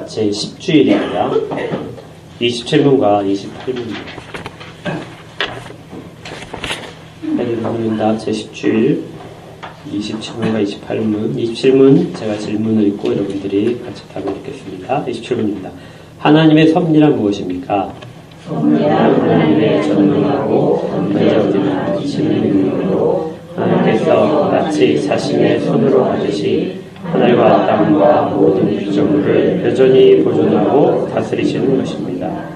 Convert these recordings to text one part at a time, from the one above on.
제10주일입니다. 27문과 28문입니다. 해드립니다. 제10주일 27문과 28문. 27문 제가 질문을 읽고 여러분들이 같이 답을 읽겠습니다. 27문입니다. 하나님의 섭리란 무엇입니까? 섭리란 하나님의 전능하고 전능하지만 이치는 능력으로 하나님께서 마치 자신의 손으로 하듯이 하늘과 땅과 모든 피조물을 여전히 보존하고 다스리시는 것입니다.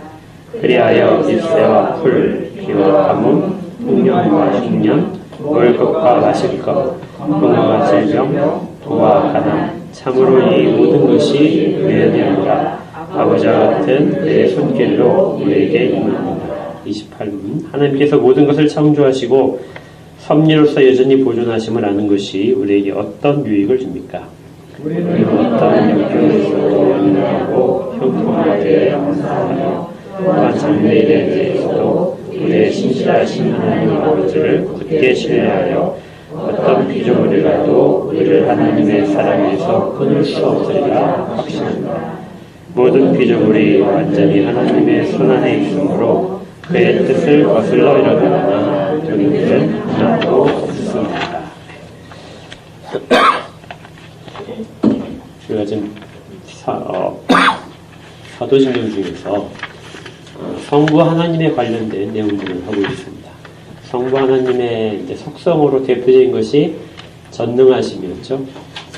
그리하여 잎새와 풀, 비와 가뭄, 풍년과 흉년, 먹을 것과 마실 것, 공허와 질병, 도와 가난, 참으로 이 모든 것이 우연이 아니라 아버지와 같은 그의 손길로 우리에게 임합니다. 28문. 하나님께서 모든 것을 창조하시고 섭리로서 여전히 보존하심을 아는 것이 우리에게 어떤 유익을 줍니까? 우리는 어떤 역경에서도 연약하고 형통하게 감사하며 또한 장래에 대해서도 우리의 신실하신 하나님 아버지를 굳게 신뢰하여 어떤 피조물이라도 우리를 하나님의 사랑에서 끊을 수 없으리라 확신합니다. 모든 피조물이 완전히 하나님의 손안에 있으므로 그의 뜻을 거슬러 일어나거나 우리는 하나도 없습니다. 우리가 지금 사도신경 중에서 성부 하나님에 관련된 내용들을 하고 있습니다. 성부 하나님의 이제 속성으로 대표적인 것이 전능하심이었죠.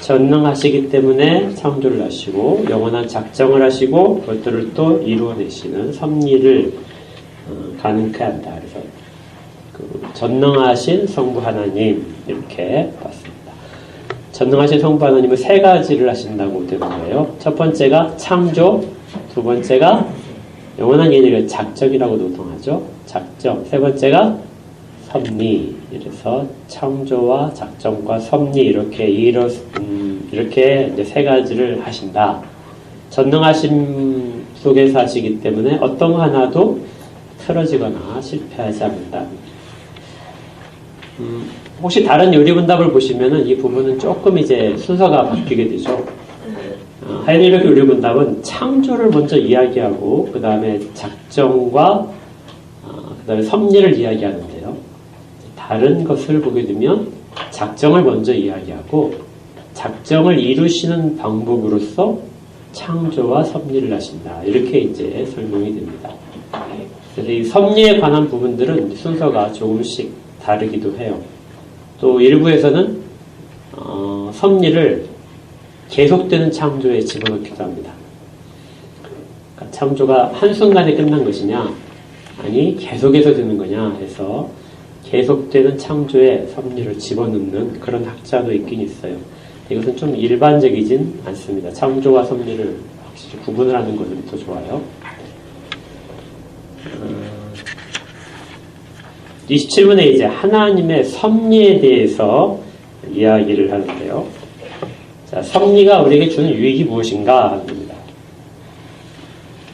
전능하시기 때문에 창조를 하시고 영원한 작정을 하시고 그것들을 또 이루어내시는 섭리를 가능케 한다. 그래서 그 전능하신 성부 하나님 이렇게 봤습니다. 전능하신 성부 하나님은 세 가지를 하신다고 되는 거예요. 첫 번째가 창조, 두 번째가 영원한 예정의 작정이라고도 보통 하죠. 작정. 세 번째가 섭리. 이래서 창조와 작정과 섭리 이렇게 이렇게 이제 세 가지를 하신다. 전능하심 속에서 하시기 때문에 어떤 거 하나도 틀어지거나 실패하지 않는다. 혹시 다른 요리문답을 보시면은 이 부분은 조금 이제 순서가 바뀌게 되죠. 하이델베르크 요리문답은 창조를 먼저 이야기하고 그 다음에 작정과 그 다음에 섭리를 이야기하는데요. 다른 것을 보게 되면 작정을 먼저 이야기하고 작정을 이루시는 방법으로서 창조와 섭리를 하신다. 이렇게 이제 설명이 됩니다. 그래서 이 섭리에 관한 부분들은 순서가 조금씩 다르기도 해요. 또 일부에서는 섭리를 계속되는 창조에 집어넣기도 합니다. 그러니까 창조가 한순간에 끝난 것이냐 아니 계속해서 되는 거냐 해서 계속되는 창조에 섭리를 집어넣는 그런 학자도 있긴 있어요. 이것은 좀 일반적이진 않습니다. 창조와 섭리를 확실히 구분을 하는 것은 더 좋아요. 27문에 이제 하나님의 섭리에 대해서 이야기를 하는데요. 자, 섭리가 우리에게 주는 유익이 무엇인가 합니다.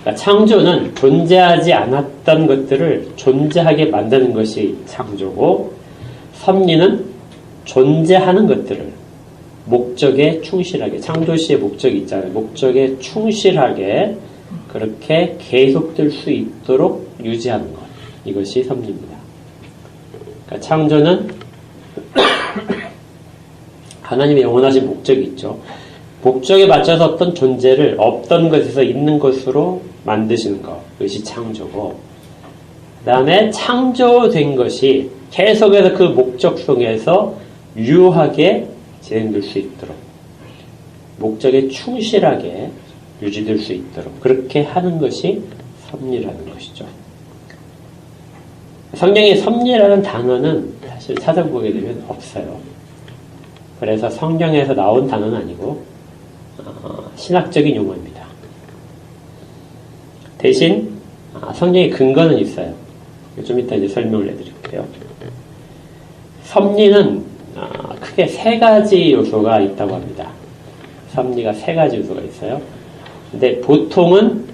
그러니까 창조는 존재하지 않았던 것들을 존재하게 만드는 것이 창조고, 섭리는 존재하는 것들을 목적에 충실하게, 창조시의 목적이 있잖아요. 목적에 충실하게 그렇게 계속될 수 있도록 유지하는 것. 이것이 섭리입니다. 그러니까 창조는 하나님의 영원하신 목적이 있죠. 목적에 맞춰서 어떤 존재를 없던 것에서 있는 것으로 만드시는 것. 그것이 창조고, 그 다음에 창조된 것이 계속해서 그 목적 속에서 유효하게 진행될 수 있도록, 목적에 충실하게 유지될 수 있도록 그렇게 하는 것이 섭리라는 것이죠. 성경에 섭리라는 단어는 사실 찾아보게 되면 없어요. 그래서 성경에서 나온 단어는 아니고 신학적인 용어입니다. 대신 성경의 근거는 있어요. 좀 이따 이제 설명을 해드릴게요. 섭리는 크게 세 가지 요소가 있다고 합니다. 섭리가 세 가지 요소가 있어요. 근데 보통은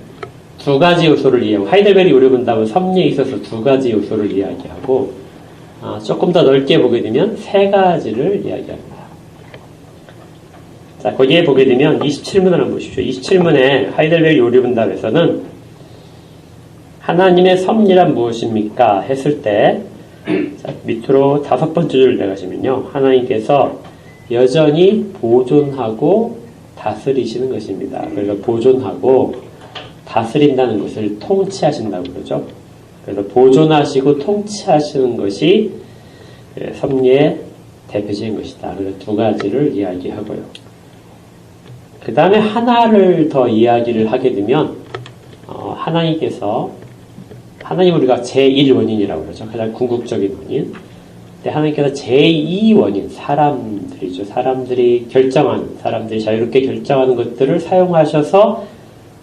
두 가지 요소를 이해하고, 하이델베르크 요리문답은 섭리에 있어서 두 가지 요소를 이야기하고, 조금 더 넓게 보게 되면 세 가지를 이야기합니다. 자, 거기에 보게 되면 27문을 한번 보십시오. 27문에 하이델베르 요리문답에서는 하나님의 섭리란 무엇입니까? 했을 때 자, 밑으로 5번째 줄을 내가시면요. 하나님께서 여전히 보존하고 다스리시는 것입니다. 그래서 보존하고 다스린다는 것을 통치하신다고 그러죠. 그래서 보존하시고 통치하시는 것이 섭리의 대표적인 것이다. 그래서 두 가지를 이야기하고요. 그 다음에 하나를 더 이야기를 하게 되면 하나님 우리가 제1원인이라고 그러죠. 가장 궁극적인 원인. 근데 하나님께서 제2원인, 사람들이죠. 사람들이 자유롭게 결정하는 것들을 사용하셔서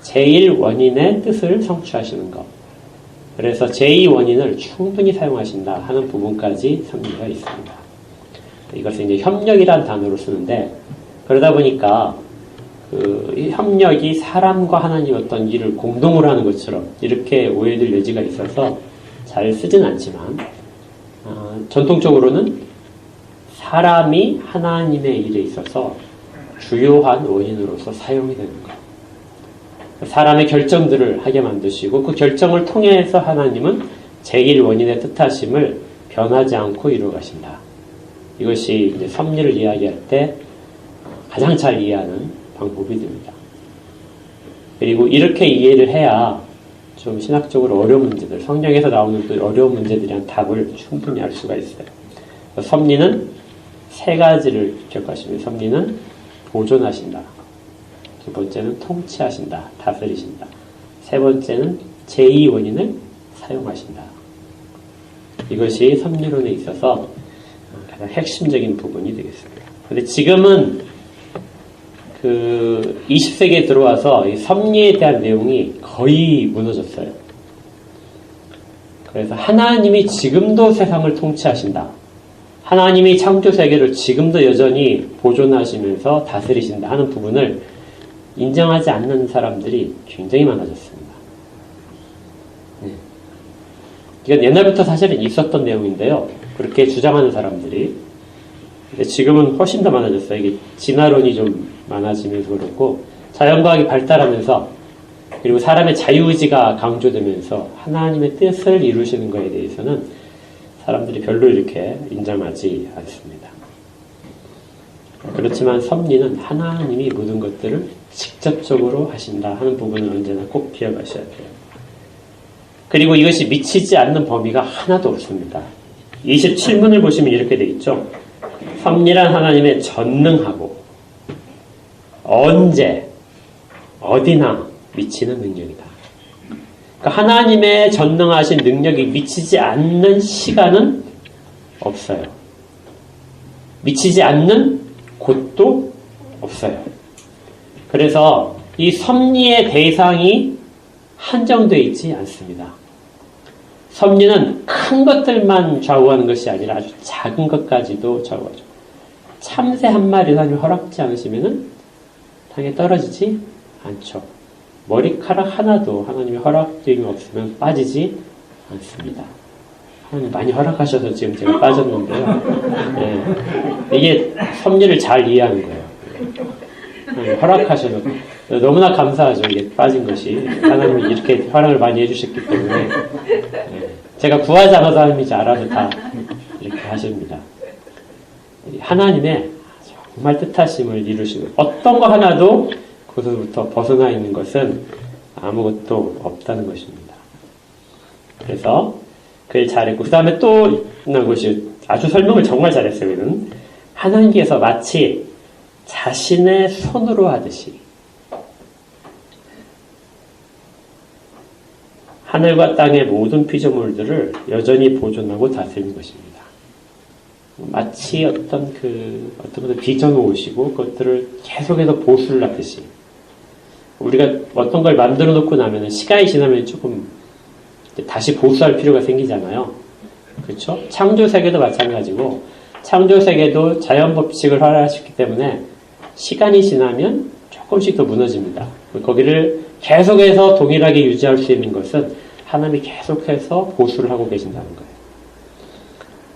제1원인의 뜻을 성취하시는 것. 그래서 제2원인을 충분히 사용하신다 하는 부분까지 섭리가 있습니다. 이것을 이제 협력이란 단어로 쓰는데, 그러다 보니까 이 협력이 사람과 하나님 어떤 일을 공동으로 하는 것처럼 이렇게 오해될 여지가 있어서 잘 쓰진 않지만, 전통적으로는 사람이 하나님의 일에 있어서 주요한 원인으로서 사용이 되는 것. 사람의 결정들을 하게 만드시고 그 결정을 통해서 하나님은 제1원인의 뜻하심을 변하지 않고 이루어 가신다. 이것이 이제 섭리를 이야기할 때 가장 잘 이해하는 방법이 됩니다. 그리고 이렇게 이해를 해야 좀 신학적으로 어려운 문제들, 성경에서 나오는 또 어려운 문제들에 대한 답을 충분히 알 수가 있어요. 섭리는 세 가지를 기억하시면 섭리는 보존하신다. 두 번째는 통치하신다. 다스리신다. 세 번째는 제2원인을 사용하신다. 이것이 섭리론에 있어서 가장 핵심적인 부분이 되겠습니다. 그런데 지금은 20세기에 들어와서 이 섭리에 대한 내용이 거의 무너졌어요. 그래서 하나님이 지금도 세상을 통치하신다. 하나님이 창조 세계를 지금도 여전히 보존하시면서 다스리신다 하는 부분을 인정하지 않는 사람들이 굉장히 많아졌습니다. 네. 이건 옛날부터 사실은 있었던 내용인데요. 그렇게 주장하는 사람들이. 근데 지금은 훨씬 더 많아졌어요. 이게 진화론이 좀 많아지면서 그렇고, 자연과학이 발달하면서, 그리고 사람의 자유의지가 강조되면서 하나님의 뜻을 이루시는 것에 대해서는 사람들이 별로 이렇게 인정하지 않습니다. 그렇지만 섭리는 하나님이 모든 것들을 직접적으로 하신다 하는 부분을 언제나 꼭 기억하셔야 돼요. 그리고 이것이 미치지 않는 범위가 하나도 없습니다. 27문을 보시면 이렇게 되어 있죠. 섭리란 하나님의 전능하고 언제 어디나 미치는 능력이다. 그러니까 하나님의 전능하신 능력이 미치지 않는 시간은 없어요. 미치지 않는 곳도 없어요. 그래서 이 섭리의 대상이 한정되어 있지 않습니다. 섭리는 큰 것들만 좌우하는 것이 아니라 아주 작은 것까지도 좌우하죠. 참새 한 마리 하나님 허락지 않으시면은 땅에 떨어지지 않죠. 머리카락 하나도 하나님의 허락됨이 없으면 빠지지 않습니다. 하나님 많이 허락하셔서 지금 제가 빠졌는데요. 네. 이게 섭리를 잘 이해하는 거예요. 허락하셔서 너무나 감사하죠. 이게 빠진 것이 하나님이 이렇게 허락을 많이 해주셨기 때문에 네. 제가 구하지 않아서 하나님이 알아서 다 이렇게 하십니다. 하나님의 정말 뜻하심을 이루시고 어떤 거 하나도 그것으로부터 벗어나 있는 것은 아무것도 없다는 것입니다. 그래서 그걸 잘했고 그 다음에 또 있는 것이 아주 설명을 정말 잘했어요. 이는 하나님께서 마치 자신의 손으로 하듯이 하늘과 땅의 모든 피조물들을 여전히 보존하고 다스리는 것입니다. 마치 어떤 분들 빚어놓으시고 그것들을 계속해서 보수를 하듯이 우리가 어떤 걸 만들어 놓고 나면 시간이 지나면 조금 다시 보수할 필요가 생기잖아요. 그렇죠? 창조 세계도 마찬가지고 창조 세계도 자연 법칙을 활용하셨기 때문에 시간이 지나면 조금씩 더 무너집니다. 거기를 계속해서 동일하게 유지할 수 있는 것은 하나님이 계속해서 보수를 하고 계신다는 거예요.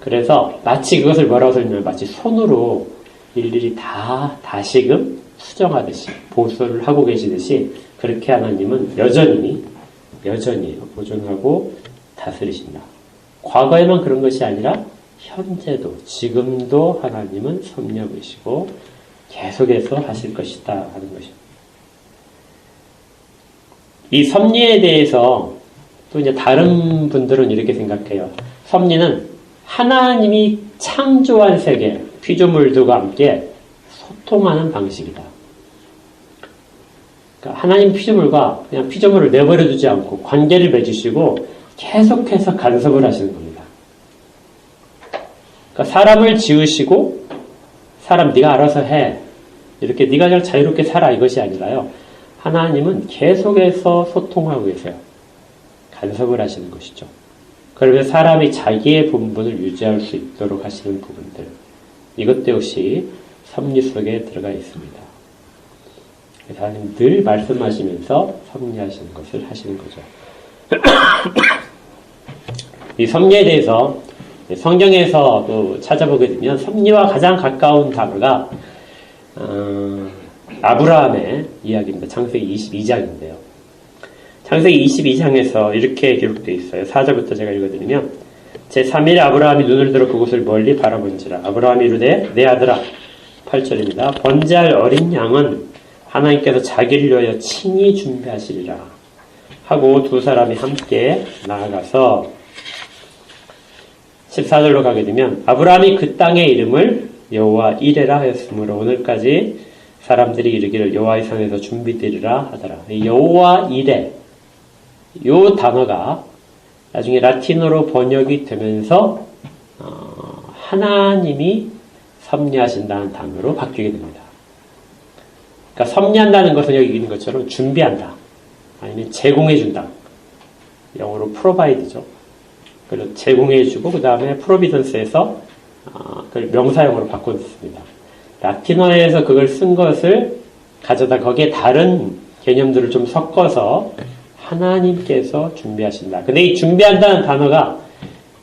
그래서 마치 그것을 뭐라고 설명하면 마치 손으로 일일이 다 다시금 수정하듯이 보수를 하고 계시듯이 그렇게 하나님은 여전히 보존하고 다스리신다. 과거에만 그런 것이 아니라 현재도 지금도 하나님은 섭리하고 계시고 계속해서 하실 것이다 하는 것입니다. 이 섭리에 대해서 또 이제 다른 분들은 이렇게 생각해요. 섭리는 하나님이 창조한 세계, 피조물들과 함께 소통하는 방식이다. 그러니까 하나님 피조물과 그냥 피조물을 내버려 두지 않고 관계를 맺으시고 계속해서 간섭을 하시는 겁니다. 그러니까 사람을 지으시고 사람 네가 알아서 해. 이렇게 네가 잘 자유롭게 살아 이것이 아니라요. 하나님은 계속해서 소통하고 계세요. 간섭을 하시는 것이죠. 그러면 사람이 자기의 본분을 유지할 수 있도록 하시는 부분들. 이것도 역시 섭리 속에 들어가 있습니다. 그래서 하나님 늘 말씀하시면서 섭리하시는 것을 하시는 거죠. 이 섭리에 대해서 성경에서도 찾아보게 되면 섭리와 가장 가까운 단어가 아브라함의 이야기입니다. 창세기 22장인데요. 창세기 22장에서 이렇게 기록되어 있어요. 4절부터 제가 읽어드리면 제3일에 아브라함이 눈을 들어 그곳을 멀리 바라본지라 아브라함이 이르되 내 아들아 8절입니다. 번제할 어린 양은 하나님께서 자기를 위하여 친히 준비하시리라 하고 두 사람이 함께 나아가서 14절로 가게 되면 아브라함이 그 땅의 이름을 여호와 이레라 하였으므로 오늘까지 사람들이 이르기를 여호와의 산에서 준비되리라 하더라. 여호와 이레 이 단어가 나중에 라틴어로 번역이 되면서 하나님이 섭리하신다는 단어로 바뀌게 됩니다. 그러니까 섭리한다는 것은 여기 있는 것처럼 준비한다. 아니면 제공해준다. 영어로 provide죠. 그래서 제공해주고 그 다음에 providence에서 그걸 명사형으로 바꿨습니다. 라틴어에서 그걸 쓴 것을 가져다 거기에 다른 개념들을 좀 섞어서 하나님께서 준비하신다. 근데 이 준비한다는 단어가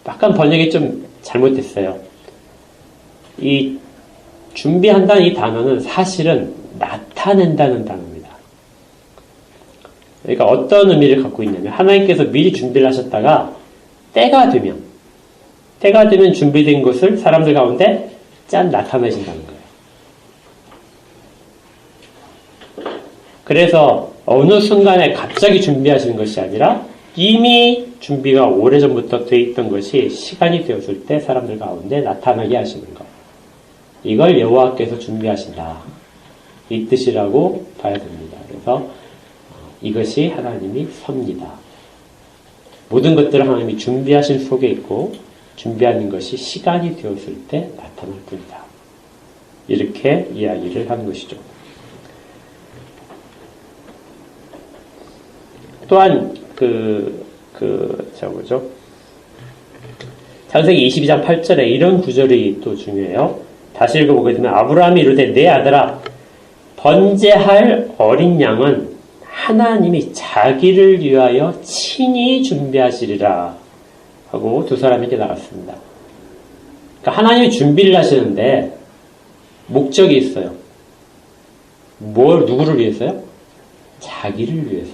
약간 번역이 좀 잘못됐어요. 이 준비한다는 이 단어는 사실은 나타낸다는 단어입니다. 그러니까 어떤 의미를 갖고 있냐면 하나님께서 미리 준비를 하셨다가 때가 되면 준비된 것을 사람들 가운데 짠 나타내신다는 거예요. 그래서 어느 순간에 갑자기 준비하시는 것이 아니라 이미 준비가 오래전부터 돼 있던 것이 시간이 되었을 때 사람들 가운데 나타나게 하시는 것. 이걸 여호와께서 준비하신다. 이 뜻이라고 봐야 됩니다. 그래서 이것이 하나님이 섭니다. 모든 것들을 하나님이 준비하신 속에 있고 준비하는 것이 시간이 되었을 때 나타날 뿐이다. 이렇게 이야기를 하는 것이죠. 또한 창세기 22장 8절에 이런 구절이 또 중요해요. 다시 읽어보게 되면 아브라함이 이르되 내 아들아 번제할 어린 양은 하나님이 자기를 위하여 친히 준비하시리라 하고 두 사람에게 나갔습니다. 그러니까 하나님이 준비를 하시는데 목적이 있어요. 누구를 위해서요? 자기를 위해서.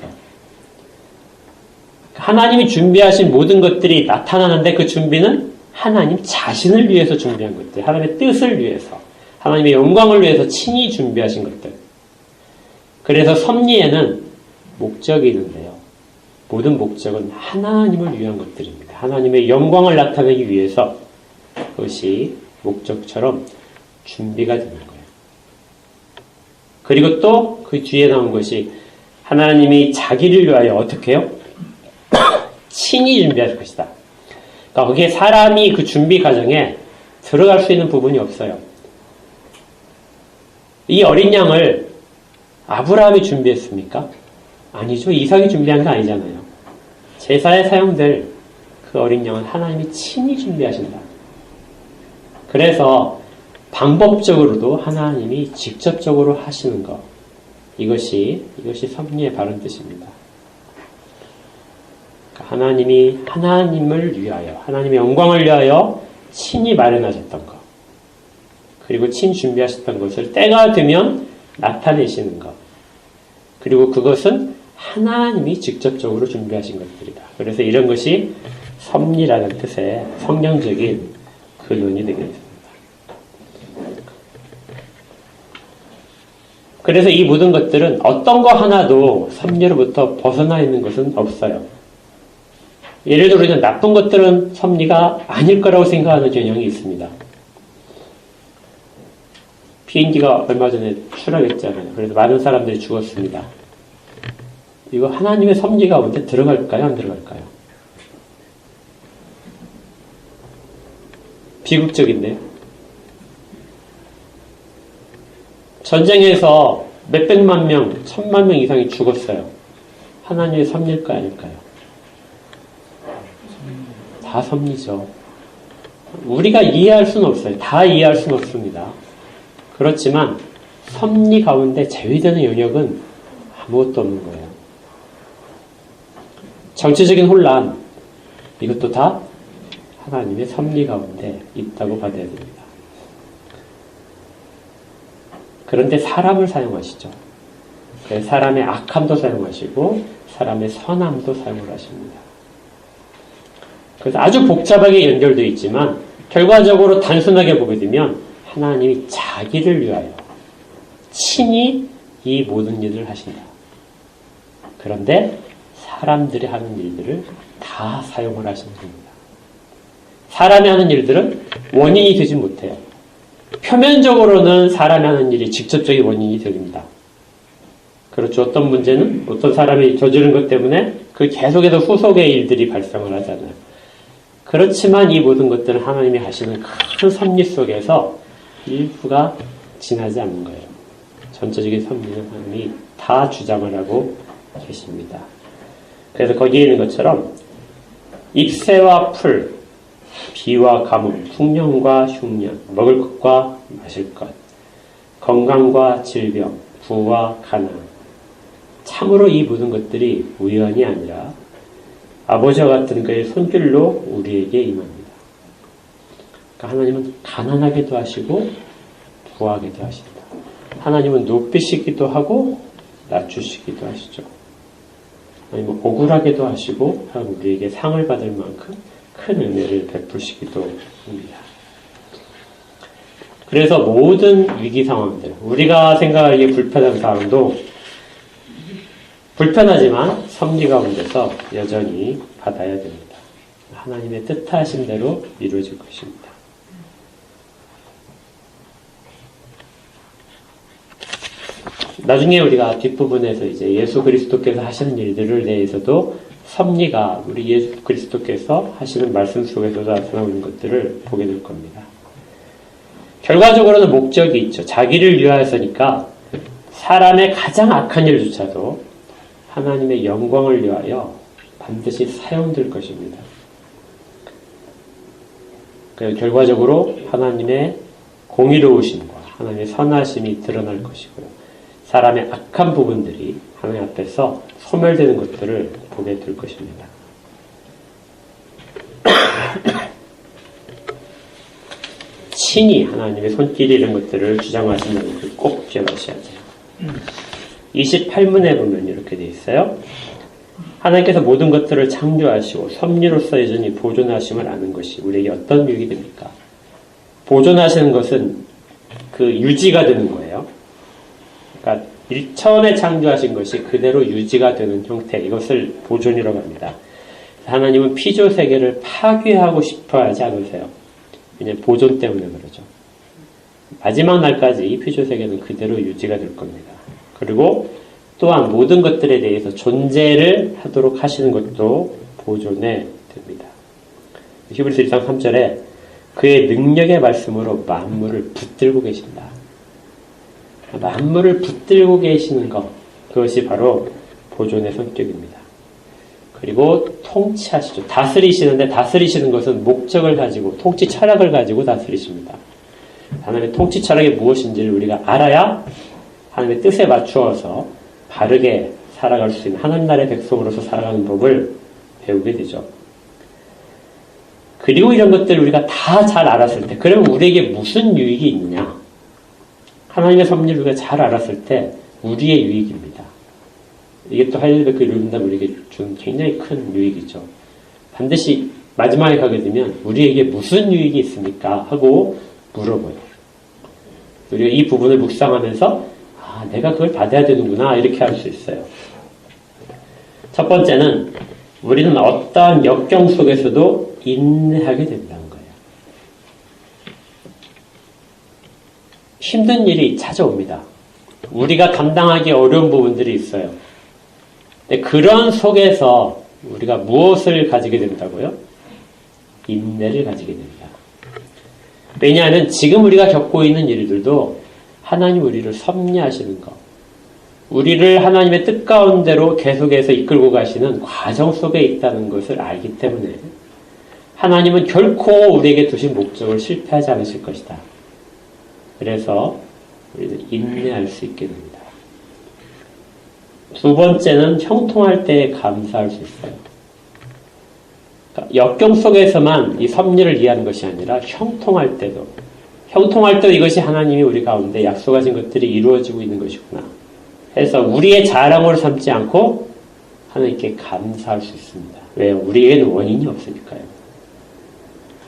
하나님이 준비하신 모든 것들이 나타나는데 그 준비는 하나님 자신을 위해서 준비한 것들, 하나님의 뜻을 위해서, 하나님의 영광을 위해서 친히 준비하신 것들. 그래서 섭리에는 목적이 있는데요. 모든 목적은 하나님을 위한 것들입니다. 하나님의 영광을 나타내기 위해서 그것이 목적처럼 준비가 되는 거예요. 그리고 또 그 뒤에 나온 것이 하나님이 자기를 위하여 어떻게 해요? 친히 준비할 것이다. 그러니까 거기에 사람이 그 준비 과정에 들어갈 수 있는 부분이 없어요. 이 어린 양을 아브라함이 준비했습니까? 아니죠. 이삭이 준비한 게 아니잖아요. 제사에 사용될 그 어린 양은 하나님이 친히 준비하신다. 그래서 방법적으로도 하나님이 직접적으로 하시는 것. 이것이 섭리의 바른 뜻입니다. 하나님이 하나님을 위하여, 하나님의 영광을 위하여 친히 마련하셨던 것. 그리고 친 준비하셨던 것을 때가 되면 나타내시는 것. 그리고 그것은 하나님이 직접적으로 준비하신 것들이다. 그래서 이런 것이 섭리라는 뜻의 성경적인 근원이 되겠습니다. 그래서 이 모든 것들은 어떤 거 하나도 섭리로부터 벗어나 있는 것은 없어요. 예를 들어 우리는 나쁜 것들은 섭리가 아닐 거라고 생각하는 경향이 있습니다. 비행기가 얼마 전에 추락했잖아요. 그래서 많은 사람들이 죽었습니다. 이거 하나님의 섭리 가운데 들어갈까요? 안 들어갈까요? 비극적인데요. 전쟁에서 몇백만 명, 1000만 명 이상이 죽었어요. 하나님의 섭리일까요? 아닐까요? 다 섭리죠. 우리가 이해할 수는 없어요. 다 이해할 수는 없습니다. 그렇지만 섭리 가운데 제외되는 영역은 아무것도 없는 거예요. 정치적인 혼란, 이것도 다 하나님의 섭리 가운데 있다고 받아야 됩니다. 그런데 사람을 사용하시죠. 그래서 사람의 악함도 사용하시고 사람의 선함도 사용을 하십니다. 그래서 아주 복잡하게 연결되어 있지만 결과적으로 단순하게 보게 되면 하나님이 자기를 위하여 친히 이 모든 일을 하신다. 그런데 사람들이 하는 일들을 다 사용을 하시는 겁니다. 사람이 하는 일들은 원인이 되지 못해요. 표면적으로는 사람이 하는 일이 직접적인 원인이 됩니다. 그렇죠. 어떤 문제는 어떤 사람이 저지른 것 때문에 그 계속해서 후속의 일들이 발생을 하잖아요. 그렇지만 이 모든 것들은 하나님이 하시는 큰 섭리 속에서 일부가 지나지 않는 거예요. 전체적인 섭리는 하나님이 다 주장을 하고 계십니다. 그래서 거기에 있는 것처럼 잎새와 풀, 비와 가뭄, 풍년과 흉년, 먹을 것과 마실 것, 건강과 질병, 부와 가난, 참으로 이 모든 것들이 우연이 아니라 아버지와 같은 그의 손길로 우리에게 임합니다. 그러니까 하나님은 가난하게도 하시고 부하게도 하신다. 하나님은 높이시기도 하고 낮추시기도 하시죠. 아니면 억울하게도 하시고 우리에게 상을 받을 만큼 큰 은혜를 베푸시기도 합니다. 그래서 모든 위기 상황들, 우리가 생각하기에 불편한 상황도 불편하지만 섭리 가운데서 여전히 받아야 됩니다. 하나님의 뜻하신 대로 이루어질 것입니다. 나중에 우리가 뒷부분에서 이제 예수 그리스도께서 하시는 일들을 대해서도 섭리가 우리 예수 그리스도께서 하시는 말씀 속에서도 나타나는 것들을 보게 될 겁니다. 결과적으로는 목적이 있죠. 자기를 위하여서니까 사람의 가장 악한 일조차도 하나님의 영광을 위하여 반드시 사용될 것입니다. 결과적으로 하나님의 공의로우심과 하나님의 선하심이 드러날 것이고요. 사람의 악한 부분들이 하나님 앞에서 소멸되는 것들을 보게 될 것입니다. 친히 하나님의 손길이 이런 것들을 주장하신다는 것을 꼭 기억하셔야 돼요. 28문에 보면 이렇게 되어 있어요. 하나님께서 모든 것들을 창조하시고 섭리로서 여전히 보존하심을 아는 것이 우리에게 어떤 유익이 됩니까? 보존하시는 것은 그 유지가 되는 거예요. 그러니까 처음에 창조하신 것이 그대로 유지가 되는 형태, 이것을 보존이라고 합니다. 하나님은 피조 세계를 파괴하고 싶어 하지 않으세요. 왜냐하면 보존 때문에 그러죠. 마지막 날까지 이 피조 세계는 그대로 유지가 될 겁니다. 그리고 또한 모든 것들에 대해서 존재를 하도록 하시는 것도 보존해 됩니다. 히브리서 1장 3절에 그의 능력의 말씀으로 만물을 붙들고 계신다. 만물을 붙들고 계시는 것, 그것이 바로 보존의 성격입니다. 그리고 통치하시죠. 다스리시는데 다스리시는 것은 목적을 가지고 통치 철학을 가지고 다스리십니다. 하나님의 통치 철학이 무엇인지를 우리가 알아야 하나님의 뜻에 맞추어서 바르게 살아갈 수 있는 하나님 나라의 백성으로서 살아가는 법을 배우게 되죠. 그리고 이런 것들을 우리가 다 잘 알았을 때 그러면 우리에게 무슨 유익이 있느냐? 하나님의 섭리를 우리가 잘 알았을 때 우리의 유익입니다. 이게 또 하이델베르크 이론담을 우리에게 준 굉장히 큰 유익이죠. 반드시 마지막에 가게 되면 우리에게 무슨 유익이 있습니까? 하고 물어봐요. 우리가 이 부분을 묵상하면서 내가 그걸 받아야 되는구나 이렇게 할 수 있어요. 첫 번째는 우리는 어떠한 역경 속에서도 인내하게 된다는 거예요. 힘든 일이 찾아옵니다. 우리가 감당하기 어려운 부분들이 있어요. 근데 그런 속에서 우리가 무엇을 가지게 된다고요? 인내를 가지게 됩니다. 왜냐하면 지금 우리가 겪고 있는 일들도 하나님 우리를 섭리하시는 것, 우리를 하나님의 뜻 가운데로 계속해서 이끌고 가시는 과정 속에 있다는 것을 알기 때문에 하나님은 결코 우리에게 두신 목적을 실패하지 않으실 것이다. 그래서 우리는 인내할 수 있게 됩니다. 두 번째는 형통할 때 감사할 수 있어요. 그러니까 역경 속에서만 이 섭리를 이해하는 것이 아니라 형통할 때도 이것이 하나님이 우리 가운데 약속하신 것들이 이루어지고 있는 것이구나 해서 우리의 자랑으로 삼지 않고 하나님께 감사할 수 있습니다. 왜요? 우리에게는 원인이 없으니까요.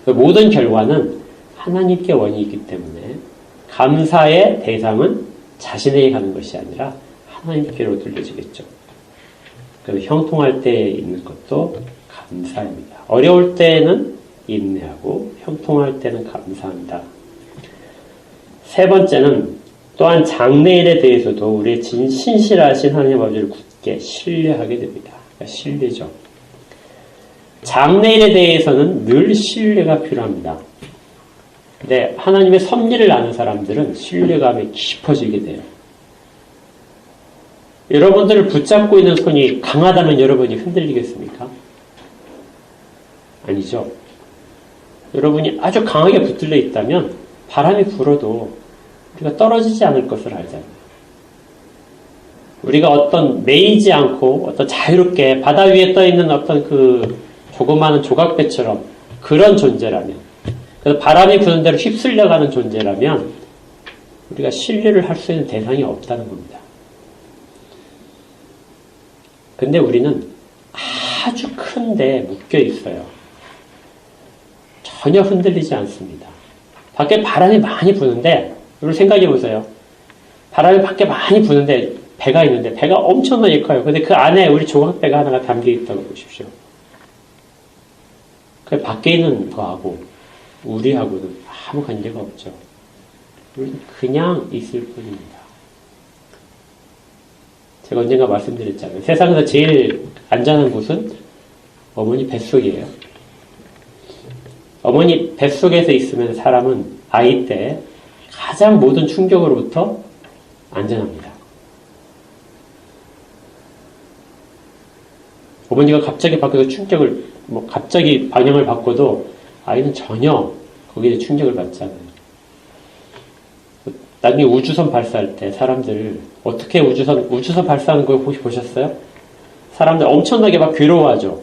그 모든 결과는 하나님께 원인이 있기 때문에 감사의 대상은 자신에게 가는 것이 아니라 하나님께로 돌려지겠죠. 그래서 형통할 때 있는 것도 감사입니다. 어려울 때는 인내하고 형통할 때는 감사한다. 세 번째는 또한 장래일에 대해서도 우리의 신실하신 하나님 아버지를 굳게 신뢰하게 됩니다. 그러니까 신뢰죠. 장래일에 대해서는 늘 신뢰가 필요합니다. 근데 하나님의 섭리를 아는 사람들은 신뢰감이 깊어지게 돼요. 여러분들을 붙잡고 있는 손이 강하다면 여러분이 흔들리겠습니까? 아니죠. 여러분이 아주 강하게 붙들려 있다면 바람이 불어도 우리가 떨어지지 않을 것을 알잖아요. 우리가 어떤 매이지 않고 어떤 자유롭게 바다 위에 떠 있는 어떤 그 조그마한 조각배처럼 그런 존재라면, 그래서 바람이 부는 대로 휩쓸려가는 존재라면 우리가 신뢰를 할 수 있는 대상이 없다는 겁니다. 근데 우리는 아주 큰데 묶여 있어요. 전혀 흔들리지 않습니다. 밖에 바람이 많이 부는데, 여러분 생각해 보세요. 바람이 밖에 많이 부는데 배가 있는데 배가 엄청나게 커요. 근데 그 안에 우리 조각배가 하나가 담겨 있다고 보십시오. 그 밖에 있는 거하고 우리하고는 아무 관계가 없죠. 우리는 그냥 있을 뿐입니다. 제가 언젠가 말씀드렸잖아요. 세상에서 제일 안전한 곳은 어머니 뱃속이에요. 어머니 뱃속에서 있으면 사람은 아이 때 가장 모든 충격으로부터 안전합니다. 어머니가 갑자기 밖에서 충격을, 갑자기 방향을 바꿔도 아이는 전혀 거기에 충격을 받지 않아요. 나중에 우주선 발사할 때 사람들 어떻게 우주선 발사하는 걸 혹시 보셨어요? 사람들 엄청나게 막 괴로워하죠.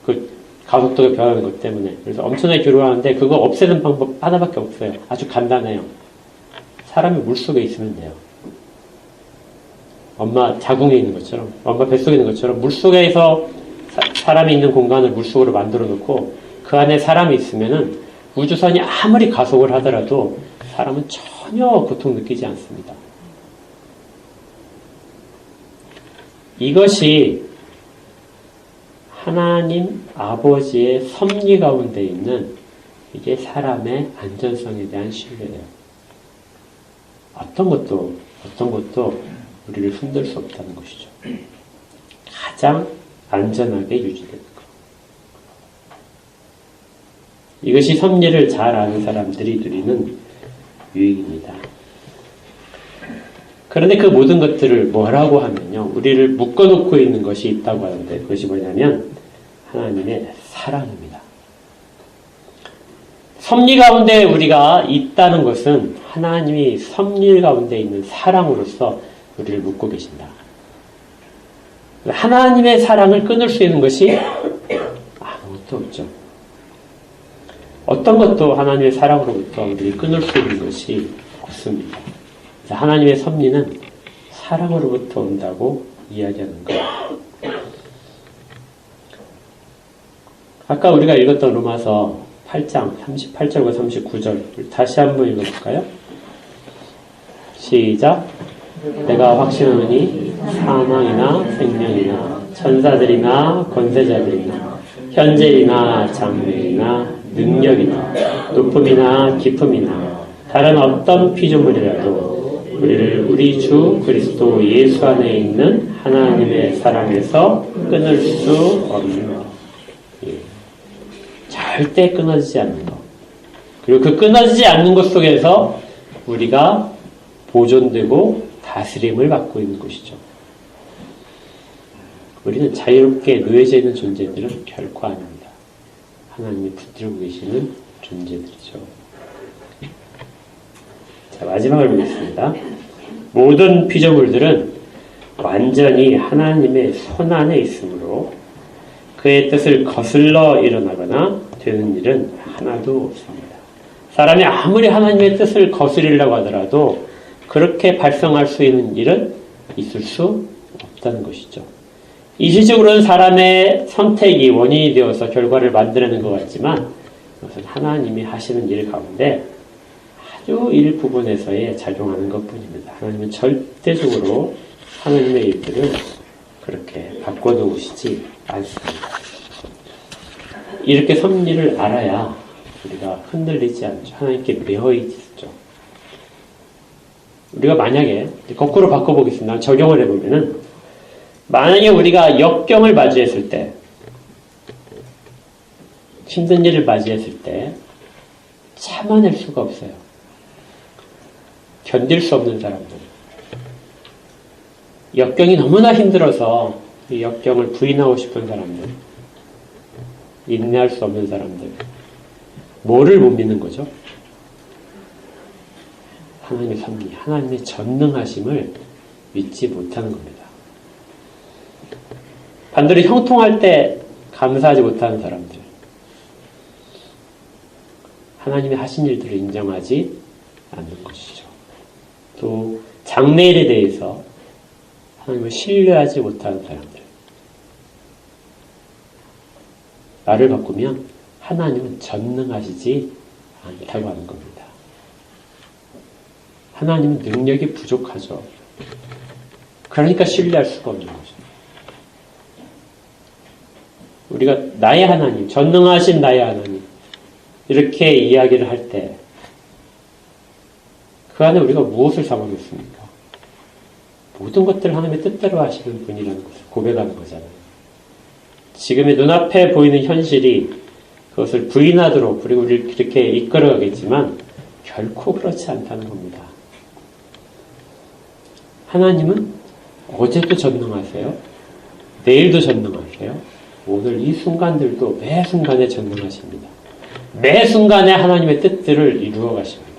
그 가속도가 변하는 것 때문에. 그래서 엄청나게 괴로워하는데 그거 없애는 방법 하나밖에 없어요. 아주 간단해요. 사람이 물속에 있으면 돼요. 엄마 자궁에 있는 것처럼, 엄마 뱃속에 있는 것처럼 물속에서 사람이 있는 공간을 물속으로 만들어 놓고 그 안에 사람이 있으면은 우주선이 아무리 가속을 하더라도 사람은 전혀 고통 느끼지 않습니다. 이것이 하나님 아버지의 섭리 가운데 있는 이게 사람의 안전성에 대한 신뢰예요. 어떤 것도 우리를 흔들 수 없다는 것이죠. 가장 안전하게 유지되는 것. 이것이 섭리를 잘 아는 사람들이 누리는 유익입니다. 그런데 그 모든 것들을 뭐라고 하면요, 우리를 묶어놓고 있는 것이 있다고 하는데 그것이 뭐냐면 하나님의 사랑입니다. 섭리 가운데 우리가 있다는 것은 하나님이 섭리 가운데 있는 사랑으로서 우리를 묶고 계신다. 하나님의 사랑을 끊을 수 있는 것이 아무것도 없죠. 어떤 것도 하나님의 사랑으로부터 우리를 끊을 수 있는 것이 없습니다. 하나님의 섭리는 사랑으로부터 온다고 이야기하는 거예요. 아까 우리가 읽었던 로마서 8장 38절과 39절 다시 한번 읽어볼까요? 시작. 내가 확신하노니 사망이나 생명이나 천사들이나 권세자들이나 현재이나 장래이나 능력이나 높음이나 깊음이나 다른 어떤 피조물이라도 우리를 우리 주 그리스도 예수 안에 있는 하나님의 사랑에서 끊을 수 없는 것. 절대 끊어지지 않는 것. 그리고 그 끊어지지 않는 것 속에서 우리가 보존되고 다스림을 받고 있는 것이죠. 우리는 자유롭게 놓여져 있는 존재들은 결코 아닙니다. 하나님이 붙들고 계시는 존재들이죠. 자, 마지막을 보겠습니다. 모든 피조물들은 완전히 하나님의 손 안에 있으므로 그의 뜻을 거슬러 일어나거나 되는 일은 하나도 없습니다. 사람이 아무리 하나님의 뜻을 거스리려고 하더라도 그렇게 발생할 수 있는 일은 있을 수 없다는 것이죠. 일시적으로는 사람의 선택이 원인이 되어서 결과를 만들어내는 것 같지만 그것은 하나님이 하시는 일 가운데 아주 일부분에서의 작용하는 것뿐입니다. 하나님은 절대적으로 하나님의 일들을 그렇게 바꿔놓으시지 않습니다. 이렇게 섭리를 알아야 우리가 흔들리지 않죠. 하나님께 매어있죠. 우리가 만약에 거꾸로 바꿔보겠습니다. 적용을 해보면은 만약에 우리가 역경을 맞이했을 때 힘든 일을 맞이했을 때 참아낼 수가 없어요. 견딜 수 없는 사람들. 역경이 너무나 힘들어서 이 역경을 부인하고 싶은 사람들. 인내할 수 없는 사람들. 뭐를 못 믿는 거죠? 하나님의 섭리, 하나님의 전능하심을 믿지 못하는 겁니다. 반대로 형통할 때 감사하지 못하는 사람들. 하나님의 하신 일들을 인정하지 않는 것이죠. 또 장래일에 대해서 하나님을 신뢰하지 못하는 사람들. 말을 바꾸면 하나님은 전능하시지 않다고 하는 겁니다. 하나님은 능력이 부족하죠. 그러니까 신뢰할 수가 없는 거죠. 우리가 나의 하나님, 전능하신 나의 하나님 이렇게 이야기를 할 때 그 안에 우리가 무엇을 삼아놓습니까? 모든 것들을 하나님의 뜻대로 하시는 분이라는 것을 고백하는 거잖아요. 지금의 눈앞에 보이는 현실이 그것을 부인하도록 그리고 우리를 그렇게 이끌어가겠지만 결코 그렇지 않다는 겁니다. 하나님은 어제도 전능하세요. 내일도 전능하세요. 오늘 이 순간들도 매 순간에 전능하십니다. 매 순간에 하나님의 뜻들을 이루어 가십니다.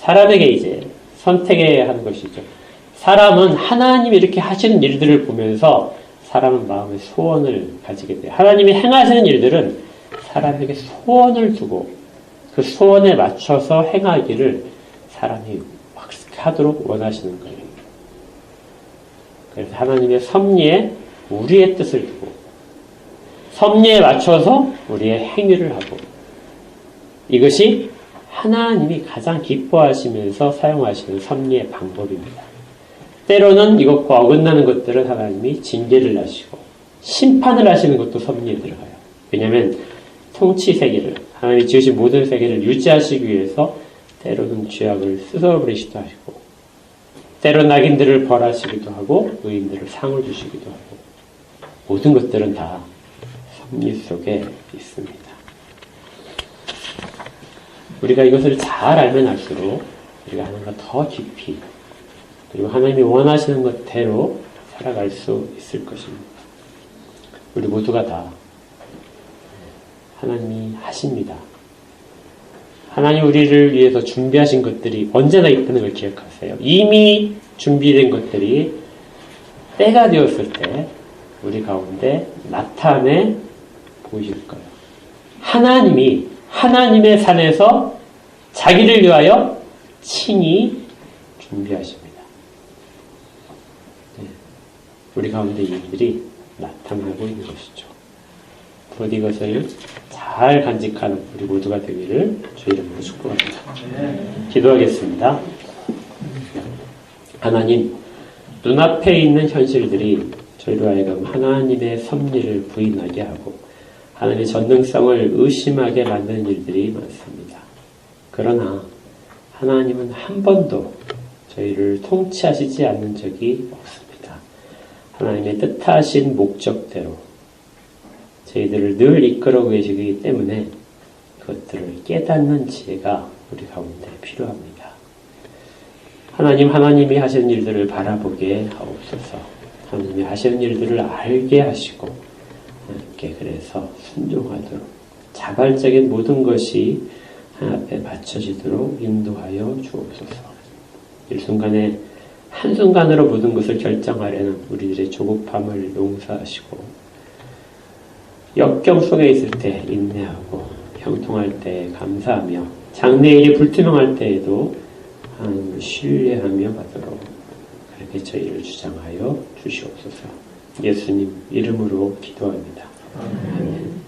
사람에게 이제 선택해야 하는 것이죠. 사람은 하나님이 이렇게 하시는 일들을 보면서 사람은 마음의 소원을 가지게 돼요. 하나님이 행하시는 일들은 사람에게 소원을 두고 그 소원에 맞춰서 행하기를 사람이 하도록 원하시는 거예요. 그래서 하나님의 섭리에 우리의 뜻을 두고 섭리에 맞춰서 우리의 행위를 하고 이것이 하나님이 가장 기뻐하시면서 사용하시는 섭리의 방법입니다. 때로는 이것과 어긋나는 것들은 하나님이 징계를 하시고 심판을 하시는 것도 섭리에 들어가요. 왜냐하면 통치 세계를 하나님이 지으신 모든 세계를 유지하시기 위해서 때로는 죄악을 씻어버리시기도 하시고 때로는 악인들을 벌하시기도 하고 의인들을 상을 주시기도 하고 모든 것들은 다 섭리 속에 있습니다. 우리가 이것을 잘 알면 알수록 우리가 하나님과 더 깊이 그리고 하나님이 원하시는 것대로 살아갈 수 있을 것입니다. 우리 모두가 다 하나님이 하십니다. 하나님 우리를 위해서 준비하신 것들이 언제나 있다는 걸 기억하세요. 이미 준비된 것들이 때가 되었을 때 우리 가운데 나타내 보이실 거예요. 하나님이 하나님의 산에서 자기를 위하여 친히 준비하십니다. 네. 우리 가운데 이 일들이 나타나고 있는 것이죠. 곧 이것을 잘 간직하는 우리 모두가 되기를 주 이름으로 축복합니다. 기도하겠습니다. 하나님, 눈앞에 있는 현실들이 저희로 하여금 하나님의 섭리를 부인하게 하고 하나님의 전능성을 의심하게 만드는 일들이 많습니다. 그러나 하나님은 한 번도 저희를 통치하시지 않는 적이 없습니다. 하나님의 뜻하신 목적대로 저희들을 늘 이끌어 계시기 때문에 그것들을 깨닫는 지혜가 우리 가운데 필요합니다. 하나님이 하시는 일들을 바라보게 하옵소서. 하나님이 하시는 일들을 알게 하시고 함께 그래서 순종하도록 자발적인 모든 것이 하나님 앞에 맞춰지도록 인도하여 주옵소서. 일순간에 한순간으로 모든 것을 결정하려는 우리들의 조급함을 용서하시고 역경 속에 있을 때 인내하고 형통할 때 감사하며 장래일이 불투명할 때에도 하나님을 신뢰하며 가도록 그렇게 저희를 주장하여 주시옵소서. 예수님 이름으로 기도합니다. 아멘.